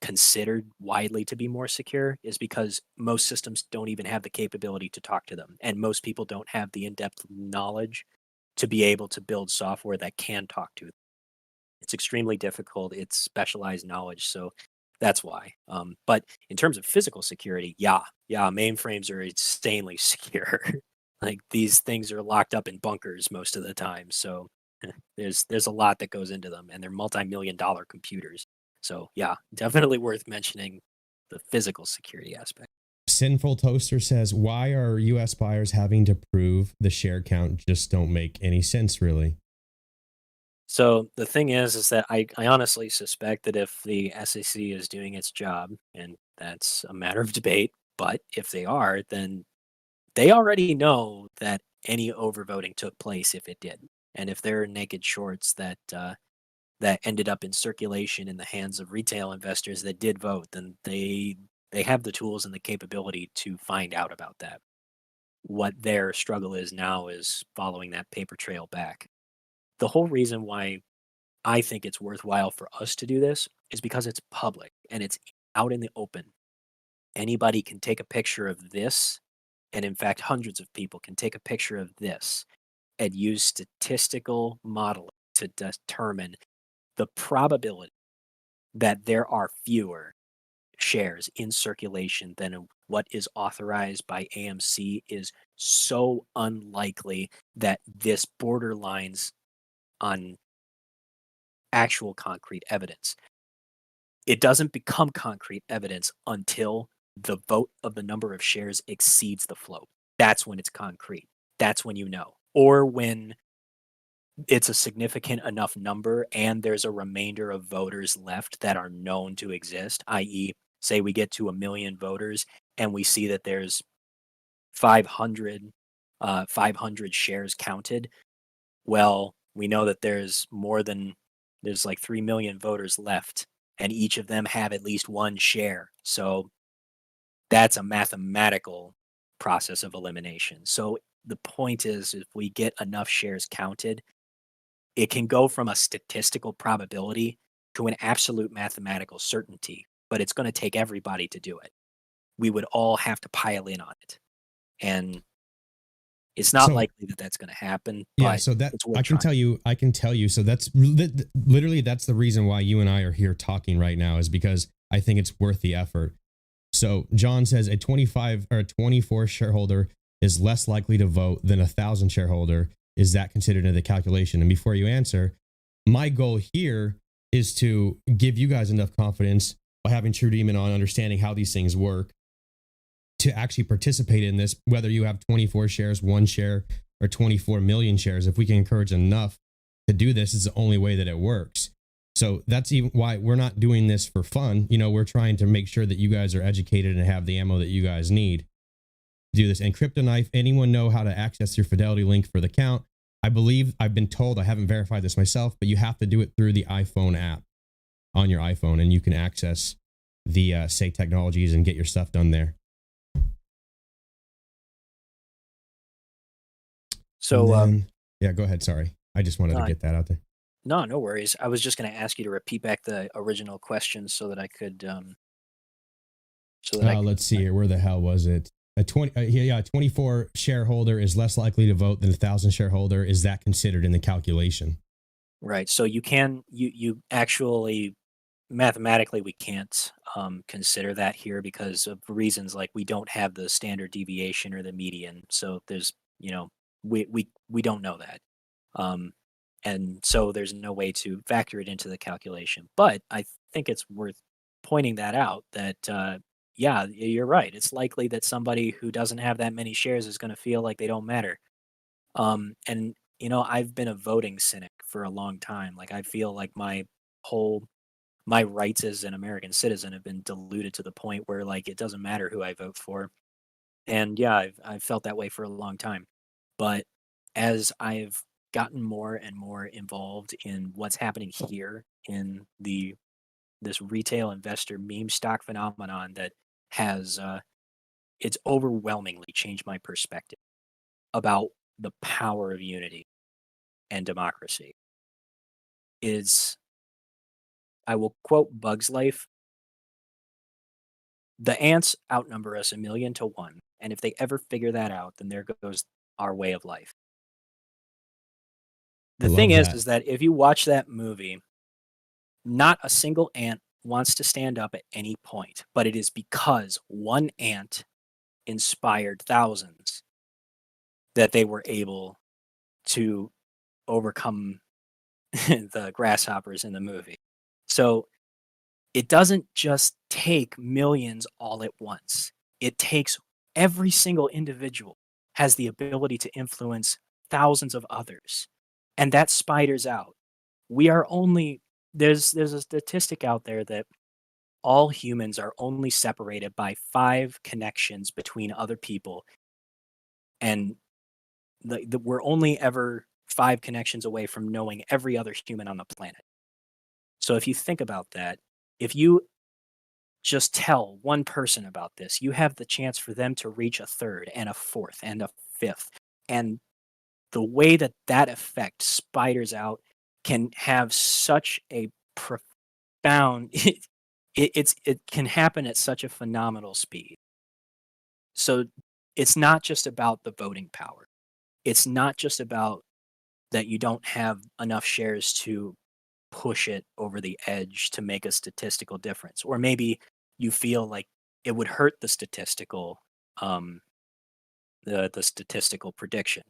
considered widely to be more secure is because most systems don't even have the capability to talk to them. And most people don't have the in-depth knowledge to be able to build software that can talk to them. It's extremely difficult. It's specialized knowledge. So that's why. But in terms of physical security, yeah, mainframes are insanely secure. Like these things are locked up in bunkers most of the time. So there's a lot that goes into them, and they're multi-million-dollar computers. So yeah, definitely worth mentioning the physical security aspect. Sinful Toaster says, why are US buyers having to prove the share count? Just don't make any sense, really. So the thing is that I honestly suspect that if the SEC is doing its job, and that's a matter of debate, but if they are, then they already know that any overvoting took place if it did. And if there are naked shorts that ended up in circulation in the hands of retail investors that did vote, then they have the tools and the capability to find out about that. What their struggle is now is following that paper trail back. The whole reason why I think it's worthwhile for us to do this is because it's public and it's out in the open. Anybody can take a picture of this, and in fact, hundreds of people can take a picture of this and use statistical modeling to determine the probability that there are fewer shares in circulation than what is authorized by AMC is so unlikely that this borderlines on actual concrete evidence. It doesn't become concrete evidence until the vote of the number of shares exceeds the float. That's when it's concrete. That's when you know. Or when it's a significant enough number and there's a remainder of voters left that are known to exist, i.e., say we get to 1 million voters and we see that there's 500 shares counted. Well, we know that there's like 3 million voters left, and each of them have at least one share. So that's a mathematical process of elimination. So the point is, if we get enough shares counted, it can go from a statistical probability to an absolute mathematical certainty, but it's going to take everybody to do it. We would all have to pile in on it. And it's not likely that that's going to happen. Yeah, so that I can tell you. So that's literally that's the reason why you and I are here talking right now, is because I think it's worth the effort. So John says a 25 or a 24 shareholder is less likely to vote than 1,000 shareholder. Is that considered in the calculation? And before you answer, my goal here is to give you guys enough confidence by having True Demon on, understanding how these things work, to actually participate in this, whether you have 24 shares, 1 share, or 24 million shares. If we can encourage enough to do this, is the only way that it works. So that's even why we're not doing this for fun. You know, we're trying to make sure that you guys are educated and have the ammo that you guys need to do this. And CryptoKnife, anyone know how to access your Fidelity link for the count? I believe, I've been told, I haven't verified this myself, but you have to do it through the iPhone app on your iPhone, and you can access the Say Technologies and get your stuff done there. So, yeah, go ahead. Sorry. I just wanted to get that out there. No worries. I was just going to ask you to repeat back the original questions so that I could. Let's see here. Where the hell was it? A 24 shareholder is less likely to vote than 1,000 shareholder. Is that considered in the calculation? Right. So you actually, mathematically, we can't consider that here because of reasons like we don't have the standard deviation or the median. So there's, we don't know that. And so there's no way to factor it into the calculation. But I think it's worth pointing that out that, yeah, you're right. It's likely that somebody who doesn't have that many shares is going to feel like they don't matter. And, I've been a voting cynic for a long time. Like, I feel like my rights as an American citizen have been diluted to the point where, like, it doesn't matter who I vote for. And yeah, I've felt that way for a long time. But as I've gotten more and more involved in what's happening here in this retail investor meme stock phenomenon that has it's overwhelmingly changed my perspective about the power of unity and democracy. Is I will quote Bug's Life The ants outnumber us 1,000,000 to 1. And if they ever figure that out, then there goes our way of life. I The thing love that. is that if you watch that movie, not a single ant wants to stand up at any point, but it is because one ant inspired thousands that they were able to overcome the grasshoppers in the movie. So it doesn't just take millions all at once. It takes every single individual has the ability to influence thousands of others. And that spiders out. We are only there's a statistic out there that all humans are only separated by 5 connections between other people, and we're only ever 5 connections away from knowing every other human on the planet. So if you think about that, if you just tell one person about this, you have the chance for them to reach a third and a fourth and a fifth. And the way that that effect spiders out can have such a profound it can happen at such a phenomenal speed. So it's not just about the voting power. It's not just about that you don't have enough shares to push it over the edge to make a statistical difference, or maybe you feel like it would hurt um the statistical prediction.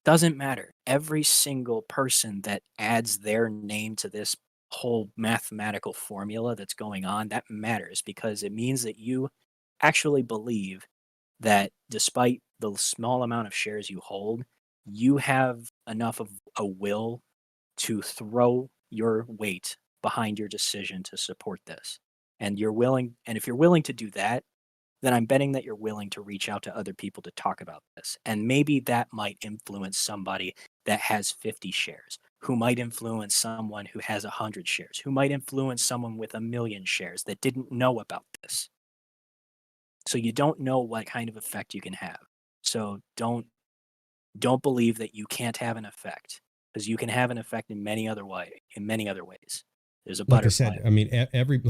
Doesn't matter. Every single person that adds their name to this whole mathematical formula that's going on, that matters because it means that you actually believe that despite the small amount of shares you hold, you have enough of a will to throw your weight behind your decision to support this. And if you're willing to do that, then I'm betting that you're willing to reach out to other people to talk about this. And maybe that might influence somebody that has 50 shares, who might influence someone who has 100 shares, who might influence someone with 1,000,000 shares that didn't know about this. So you don't know what kind of effect you can have. So don't believe that you can't have an effect, because you can have an effect in many other ways. There's a Like I butterfly. said, I mean, every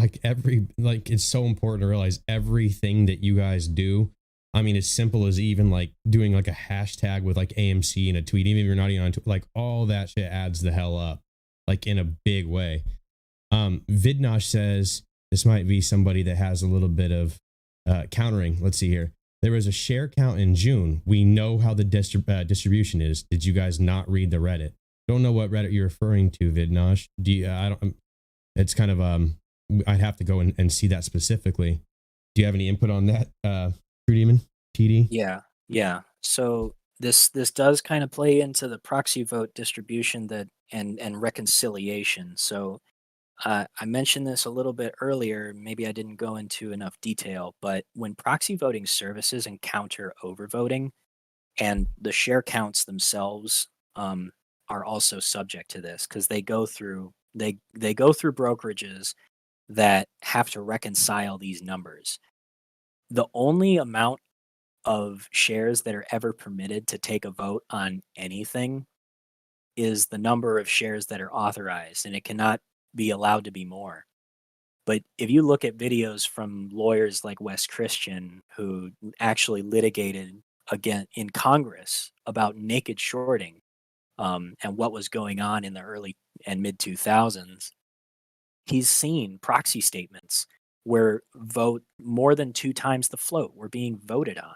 it's so important to realize everything that you guys do. I mean, as simple as even like doing like a hashtag with like AMC in a tweet, even if you're not even on like all that shit adds the hell up, like in a big way. Vidnosh says this might be somebody that has a little bit of countering. Let's see here. There was a share count in June. We know how the distribution is. Did you guys not read the Reddit? Don't know what Reddit you're referring to, Vidnosh. Do you? I don't. It's kind of I'd have to go and see that specifically. Do you have any input on that, True Demon TD? Yeah. So this does kind of play into the proxy vote distribution and reconciliation. So I mentioned this a little bit earlier. Maybe I didn't go into enough detail, but when proxy voting services encounter overvoting, and the share counts themselves are also subject to this because they go through brokerages that have to reconcile these numbers. The only amount of shares that are ever permitted to take a vote on anything is the number of shares that are authorized, and it cannot be allowed to be more. But if you look at videos from lawyers like Wes Christian, who actually litigated again in Congress about naked shorting, and what was going on in the early and mid 2000s, he's seen proxy statements where vote more than 2 times the float were being voted on.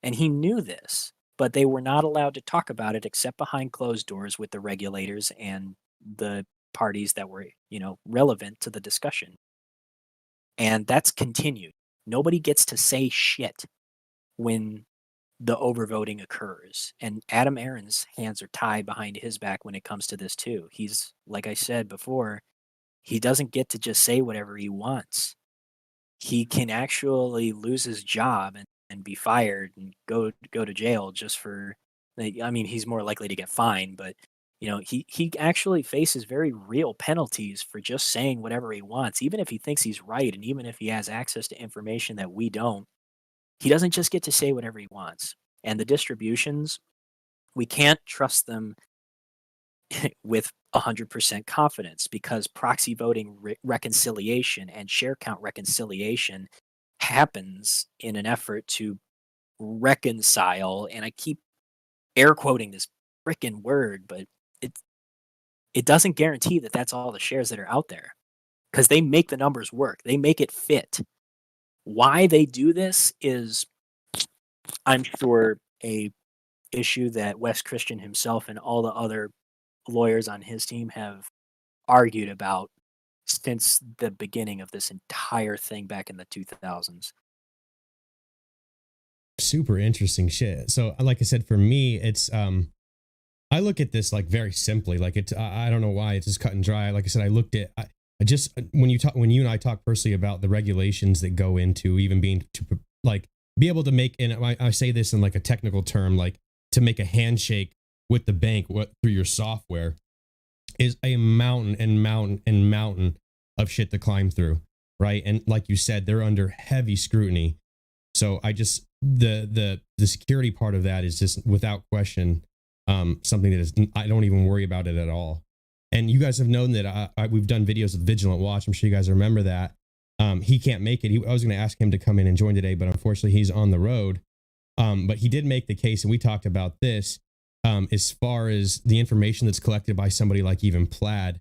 And he knew this, but they were not allowed to talk about it except behind closed doors with the regulators and the parties that were, relevant to the discussion. And that's continued. Nobody gets to say shit when the overvoting occurs. And Adam Aaron's hands are tied behind his back when it comes to this too. He's, like I said before, he doesn't get to just say whatever he wants. He can actually lose his job and be fired and go to jail just for, I mean, he's more likely to get fined, but he actually faces very real penalties for just saying whatever he wants, even if he thinks he's right and even if he has access to information that we don't. He doesn't just get to say whatever he wants. And the distributions, we can't trust them with 100% confidence because proxy voting reconciliation and share count reconciliation happens in an effort to reconcile, and I keep air quoting this freaking word, but it it doesn't guarantee that that's all the shares that are out there because they make the numbers work. They make it fit. Why they do this is, I'm sure, a issue that Wes Christian himself and all the other lawyers on his team have argued about since the beginning of this entire thing back in the 2000s. Super interesting shit. So like I said, for me, it's I look at this like very simply. Like it's I don't know why it's just cut and dry. Like I said, I looked at I just when you and I talk personally about the regulations that go into even being to like be able to make, and I say this in like a technical term, like to make a handshake with the bank through your software is a mountain and mountain and mountain of shit to climb through, right? And like you said, they're under heavy scrutiny. So I just the security part of that is just without question something that is I don't even worry about it at all. And you guys have known that we've done videos with Vigilant Watch. I'm sure you guys remember that. He can't make it. I was going to ask him to come in and join today, but unfortunately he's on the road. But he did make the case, and we talked about this as far as the information that's collected by somebody like even Plaid.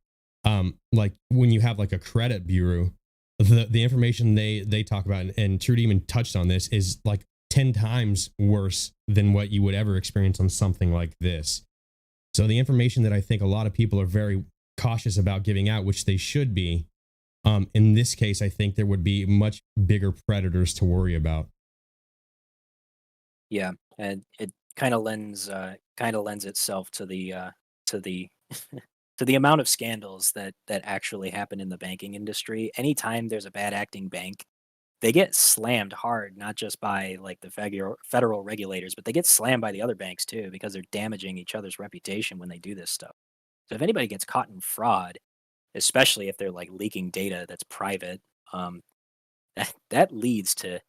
Like when you have like a credit bureau, the information they talk about, and Trudy even touched on this, is like 10 times worse than what you would ever experience on something like this. So the information that I think a lot of people are very cautious about giving out, which they should be, in this case, I think there would be much bigger predators to worry about. Yeah, and it kind of lends itself to the to the amount of scandals that actually happen in the banking industry. Anytime there's a bad acting bank, they get slammed hard, not just by like the federal regulators, but they get slammed by the other banks too because they're damaging each other's reputation when they do this stuff. So if anybody gets caught in fraud, especially if they're like leaking data that's private, um, that leads to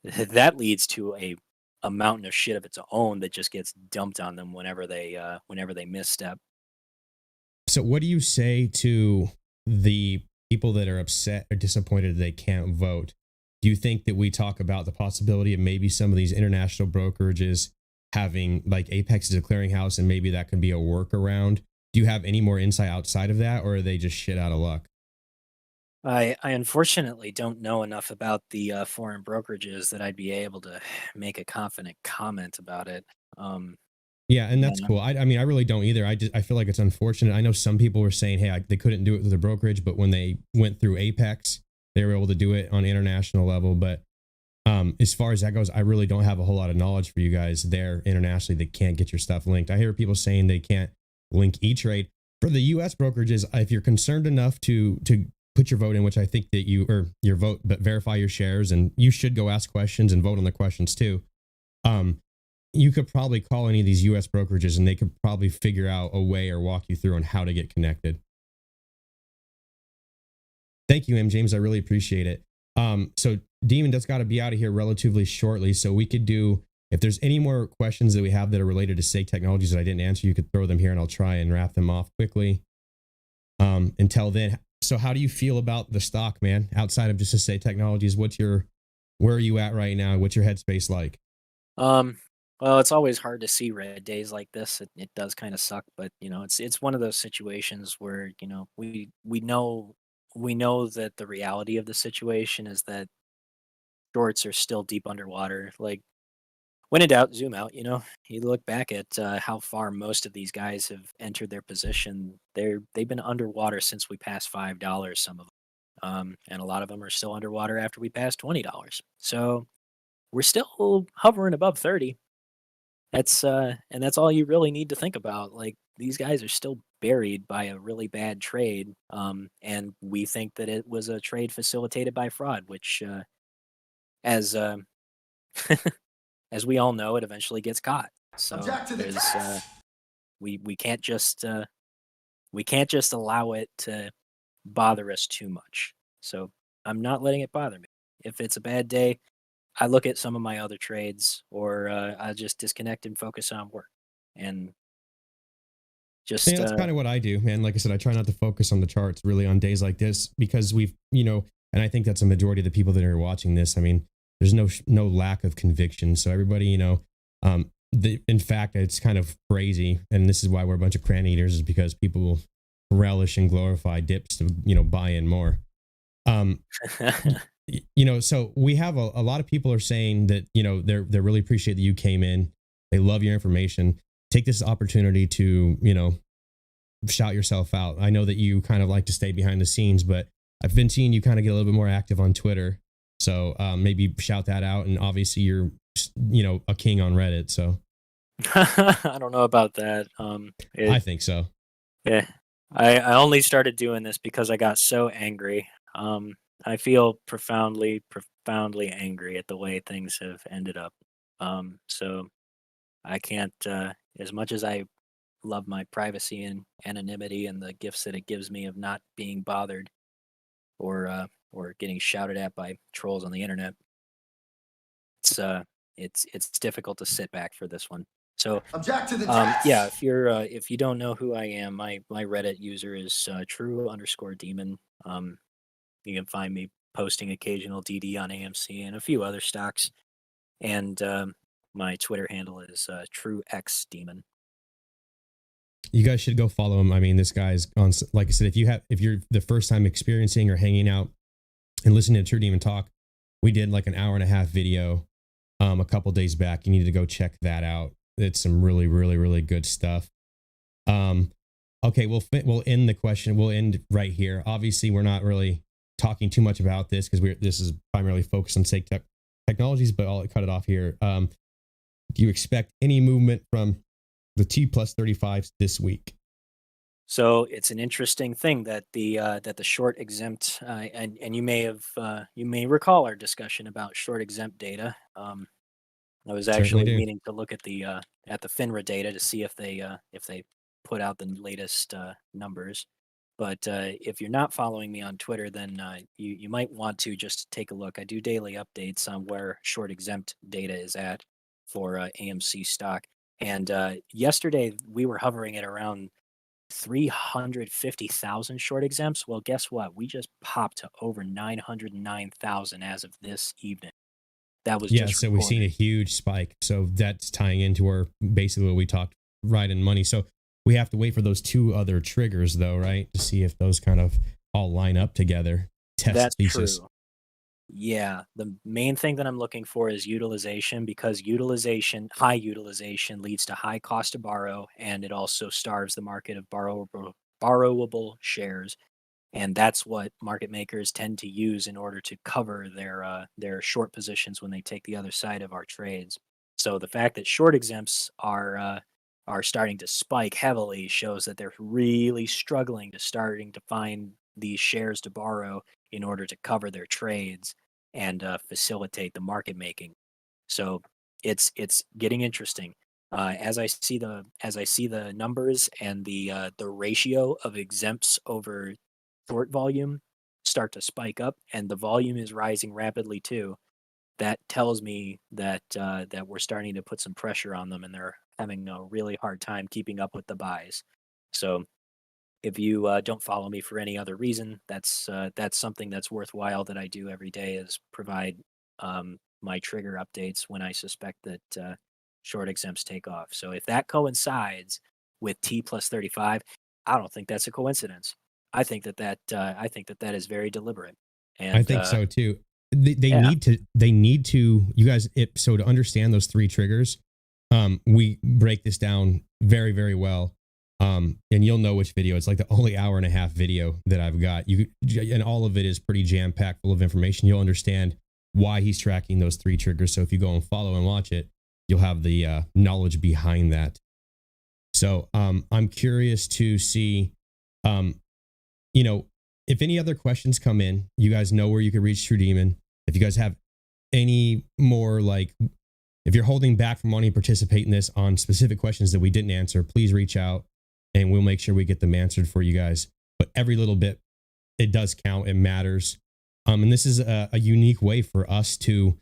that leads to a mountain of shit of its own that just gets dumped on them whenever they misstep. So what do you say to the people that are upset or disappointed they can't vote? Do you think that we talk about the possibility of maybe some of these international brokerages having like Apex as a clearinghouse, and maybe that can be a workaround? Do you have any more insight outside of that, or are they just shit out of luck? I unfortunately don't know enough about the foreign brokerages that I'd be able to make a confident comment about it. Um, Yeah, and that's yeah, cool. I mean, I really don't either. I feel like it's unfortunate. I know some people were saying, hey, they couldn't do it with a brokerage, but when they went through Apex, they were able to do it on international level. But as far as that goes, I really don't have a whole lot of knowledge for you guys there internationally that can't get your stuff linked. I hear people saying they can't link E-Trade. For the U.S. brokerages, if you're concerned enough to put your vote in, which I think that your vote, but verify your shares, and you should go ask questions and vote on the questions too. You could probably call any of these U.S. brokerages and they could probably figure out a way or walk you through on how to get connected. Thank you, M. James. I really appreciate it. So Demon does got to be out of here relatively shortly. So we could do, if there's any more questions that we have that are related to SAIC technologies that I didn't answer, you could throw them here and I'll try and wrap them off quickly. Until then, so how do you feel about the stock, man? Outside of just to SAIC technologies, where are you at right now? What's your headspace like? Well, it's always hard to see red days like this. It does kind of suck, but it's one of those situations where we know that the reality of the situation is that shorts are still deep underwater. Like when in doubt, zoom out. You look back at how far most of these guys have entered their position. They've been underwater since we passed $5. Some of them, and a lot of them are still underwater after we passed $20. So we're still hovering above 30. And that's all you really need to think about. Like these guys are still buried by a really bad trade, and we think that it was a trade facilitated by fraud, which, as as we all know, it eventually gets caught. So Object to the there's test. we can't just allow it to bother us too much. So I'm not letting it bother me. If it's a bad day, I look at some of my other trades, or I just disconnect and focus on work, and Yeah, just that's kind of what I do, man. Like I said, I try not to focus on the charts really on days like this because we've, And I think that's a majority of the people that are watching this. I mean, there's no lack of conviction. So everybody, in fact, it's kind of crazy. And this is why we're a bunch of cranny eaters, is because people will relish and glorify dips to, buy in more. So we have a lot of people are saying that, they really appreciate that you came in. They love your information. Take this opportunity to, shout yourself out. I know that you kind of like to stay behind the scenes, but I've been seeing you kind of get a little bit more active on Twitter. So maybe shout that out. And obviously you're, a king on Reddit. So I don't know about that. I think so. Yeah. I only started doing this because I got so angry. I feel profoundly angry at the way things have ended up. So I can't, as much as I love my privacy and anonymity and the gifts that it gives me of not being bothered or getting shouted at by trolls on the internet, it's difficult to sit back for this one. So Object to the test. yeah, if you don't know who I am, my Reddit user is true_demon. You can find me posting occasional DD on AMC and a few other stocks, and my Twitter handle is truexdemon. You guys should go follow him. I mean, this guy's on, like I said, if you're the first time experiencing or hanging out and listening to True Demon talk, we did like an 1.5-hour video a couple days back. You need to go check that out. It's some really, really, really good stuff. Okay, we'll end the question. We'll end right here. Obviously, we're not really talking too much about this because this is primarily focused on Say Technologies, but I'll cut it off here. Do you expect any movement from the T+35s this week? So it's an interesting thing that the short exempt and you may recall our discussion about short exempt data. I was actually meaning to look at the FINRA data to see if they put out the latest numbers. But if you're not following me on Twitter, then you might want to just take a look. I do daily updates on where short exempt data is at for AMC stock. And yesterday we were hovering at around 350,000 short exempts. Well, guess what? We just popped to over 909,000 as of this evening. That was just so we've seen a huge spike. So that's tying into our basically what we talked right in money. So we have to wait for those two other triggers, though, right, to see if those kind of all line up together. That's thesis. True. Yeah, the main thing that I'm looking for is utilization, because high utilization leads to high cost to borrow, and it also starves the market of borrowable shares. And that's what market makers tend to use in order to cover their short positions when they take the other side of our trades. So the fact that short exempts are starting to spike heavily shows that they're really starting to find these shares to borrow in order to cover their trades and facilitate the market making. So it's getting interesting. As I see the numbers and the ratio of exempts over short volume start to spike up, and the volume is rising rapidly too, that tells me that we're starting to put some pressure on them, and they're having a really hard time keeping up with the buys. So if you don't follow me for any other reason, that's something that's worthwhile that I do every day, is provide my trigger updates when I suspect that short exempts take off. So if that coincides with T+35, I don't think that's a coincidence. I think that is very deliberate. And I think so too. They need to, you guys, so to understand those three triggers, we break this down very, very well. And you'll know which video. It's like the only 1.5-hour video that I've got. And all of it is pretty jam-packed full of information. You'll understand why he's tracking those three triggers. So if you go and follow and watch it, you'll have the knowledge behind that. So I'm curious to see, if any other questions come in, you guys know where you can reach True Demon. If you guys have any more, if you're holding back from wanting to participate in this on specific questions that we didn't answer, please reach out and we'll make sure we get them answered for you guys. But every little bit, it does count. It matters. And this is a unique way for us to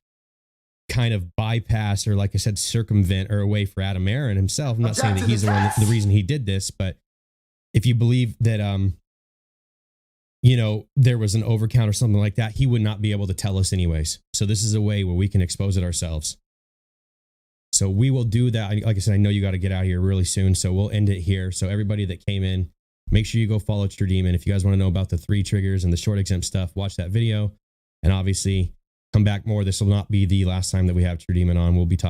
kind of bypass, or like I said, circumvent, or a way for Adam Aaron himself. I'm not saying that he's the reason he did this, but if you believe that you know, there was an overcount or something like that, he would not be able to tell us anyways. So this is a way where we can expose it ourselves. So we will do that. Like I said, I know you got to get out of here really soon, so we'll end it here. So everybody that came in, make sure you go follow True Demon. If you guys want to know about the 3 triggers and the short exempt stuff, watch that video. And obviously come back more. This will not be the last time that we have True Demon on. We'll be talking